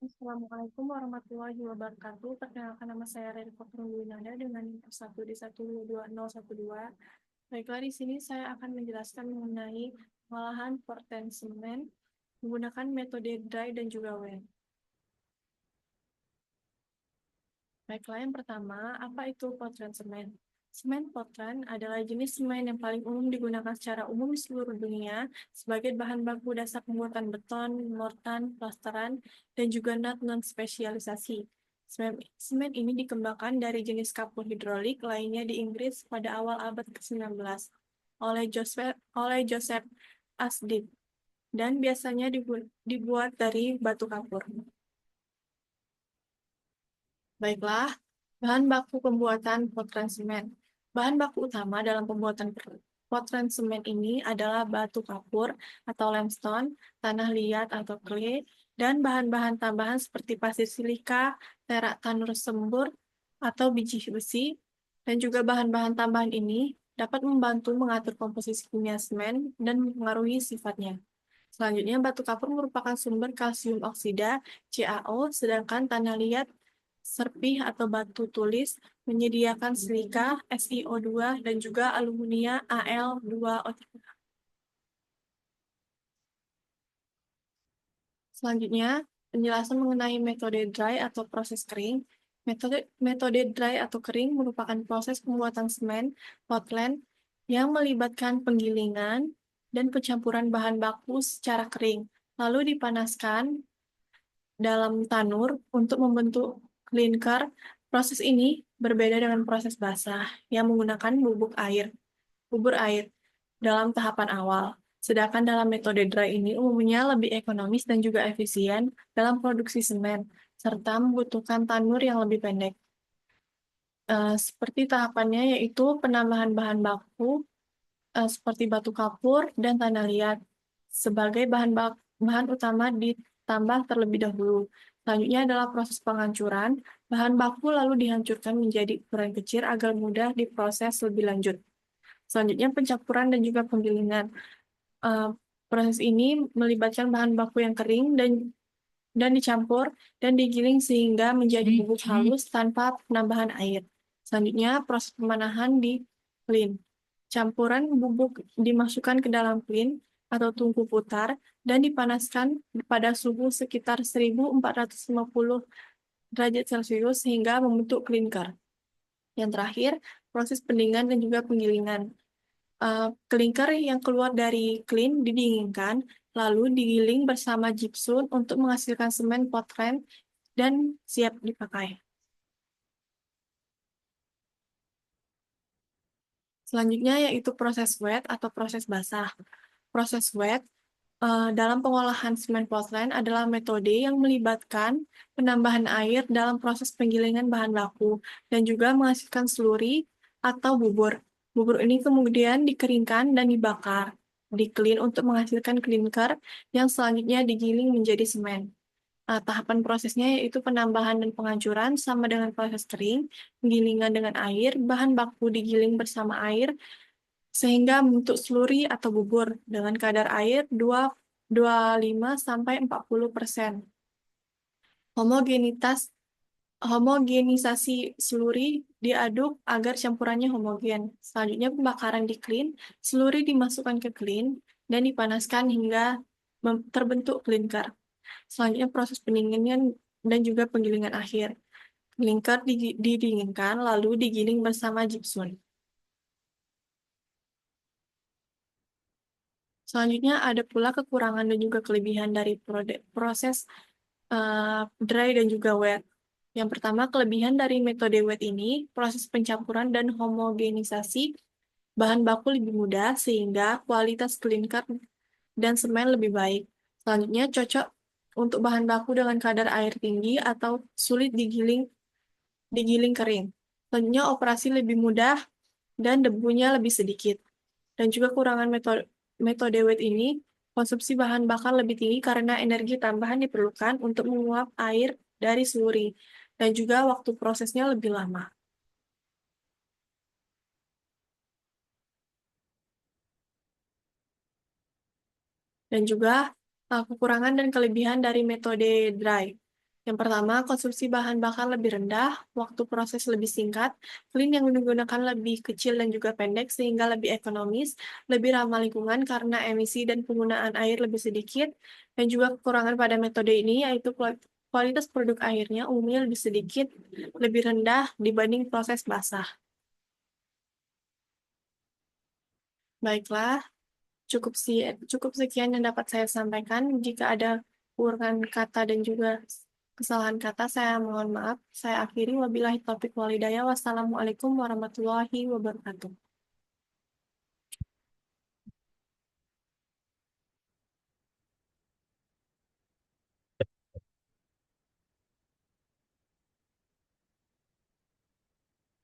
Assalamualaikum warahmatullahi wabarakatuh. Perkenalkan nama saya Reri Winanda dengan nomor 1D1222012. Baiklah, di sini saya akan menjelaskan mengenai pengolahan Portland semen menggunakan metode dry dan juga wet. Baiklah, yang pertama, apa itu Portland semen? Semen Portland adalah jenis semen yang paling umum digunakan secara umum di seluruh dunia sebagai bahan baku dasar pembuatan beton, mortar, plasteran, dan juga nut non-spesialisasi. Semen ini dikembangkan dari jenis kapur hidrolik lainnya di Inggris pada awal abad ke-19 oleh Joseph Asdin dan biasanya dibuat dari batu kapur. Baiklah, bahan baku pembuatan Portland semen. Bahan baku utama dalam pembuatan Portland semen ini adalah batu kapur atau limestone, tanah liat atau clay, dan bahan-bahan tambahan seperti pasir silika, perak tanur sembur, atau biji besi, dan juga bahan-bahan tambahan ini dapat membantu mengatur komposisi kimia semen dan mempengaruhi sifatnya. Selanjutnya, batu kapur merupakan sumber kalsium oksida, CaO, sedangkan tanah liat serpih atau batu tulis menyediakan silika, SiO2, dan juga alumina Al2O3. Selanjutnya, penjelasan mengenai metode dry atau proses kering. Metode dry atau kering merupakan proses pembuatan semen Portland yang melibatkan penggilingan dan pencampuran bahan baku secara kering, lalu dipanaskan dalam tanur untuk membentuk klinker. Proses ini berbeda dengan proses basah yang menggunakan bubur air dalam tahapan awal. Sedangkan dalam metode dry ini umumnya lebih ekonomis dan juga efisien dalam produksi semen, serta membutuhkan tanur yang lebih pendek. Seperti tahapannya yaitu penambahan bahan baku seperti batu kapur dan tanah liat sebagai bahan utama ditambah terlebih dahulu. Selanjutnya adalah proses penghancuran. Bahan baku lalu dihancurkan menjadi ukuran kecil agar mudah diproses lebih lanjut. Selanjutnya pencampuran dan juga penggilingan. Eh, Proses ini melibatkan bahan baku yang kering dan dicampur dan digiling sehingga menjadi bubuk halus tanpa penambahan air. Selanjutnya, proses pemanahan di plin. Campuran bubuk dimasukkan ke dalam plin atau tungku putar dan dipanaskan pada suhu sekitar 1450 derajat Celcius hingga membentuk klinker. Yang terakhir, proses pendinginan dan juga penggilingan. Klinker yang keluar dari klin didinginkan, lalu digiling bersama gypsum untuk menghasilkan semen Portland dan siap dipakai. Selanjutnya yaitu proses wet atau proses basah. Proses wet dalam pengolahan semen Portland adalah metode yang melibatkan penambahan air dalam proses penggilingan bahan baku dan juga menghasilkan slurry atau bubur. Bubur ini kemudian dikeringkan dan dibakar di klin untuk menghasilkan klinker yang selanjutnya digiling menjadi semen. Tahapan prosesnya yaitu penambahan dan penghancuran sama dengan proses kering, penggilingan dengan air, bahan baku digiling bersama air, sehingga membentuk slurry atau bubur dengan kadar air 25 sampai 40%. Homogenitas Homogenisasi slurry diaduk agar campurannya homogen. Selanjutnya pembakaran di klin, slurry dimasukkan ke klin dan dipanaskan hingga terbentuk klinker. Selanjutnya proses pendinginan dan juga penggilingan akhir. Klinker didinginkan lalu digiling bersama gypsum. Selanjutnya ada pula kekurangan dan juga kelebihan dari proses dry dan juga wet. Yang pertama, kelebihan dari metode wet ini, proses pencampuran dan homogenisasi bahan baku lebih mudah sehingga kualitas klinker dan semen lebih baik. Selanjutnya, cocok untuk bahan baku dengan kadar air tinggi atau sulit digiling kering. Selanjutnya, operasi lebih mudah dan debunya lebih sedikit. Dan juga kurangan metode wet ini, konsumsi bahan bakar lebih tinggi karena energi tambahan diperlukan untuk menguap air dari slurry, dan juga waktu prosesnya lebih lama. Dan juga kekurangan dan kelebihan dari metode dry. Yang pertama, konsumsi bahan bakar lebih rendah, waktu proses lebih singkat, klin yang digunakan lebih kecil dan juga pendek sehingga lebih ekonomis, lebih ramah lingkungan karena emisi dan penggunaan air lebih sedikit, dan juga kekurangan pada metode ini yaitu kualitas produk airnya umumnya lebih sedikit, lebih rendah dibanding proses basah. Baiklah, cukup sekian yang dapat saya sampaikan. Jika ada kekurangan kata dan juga kesalahan kata, saya mohon maaf. Saya akhiri, wabillahi taufiq walhidayah. Wassalamualaikum warahmatullahi wabarakatuh.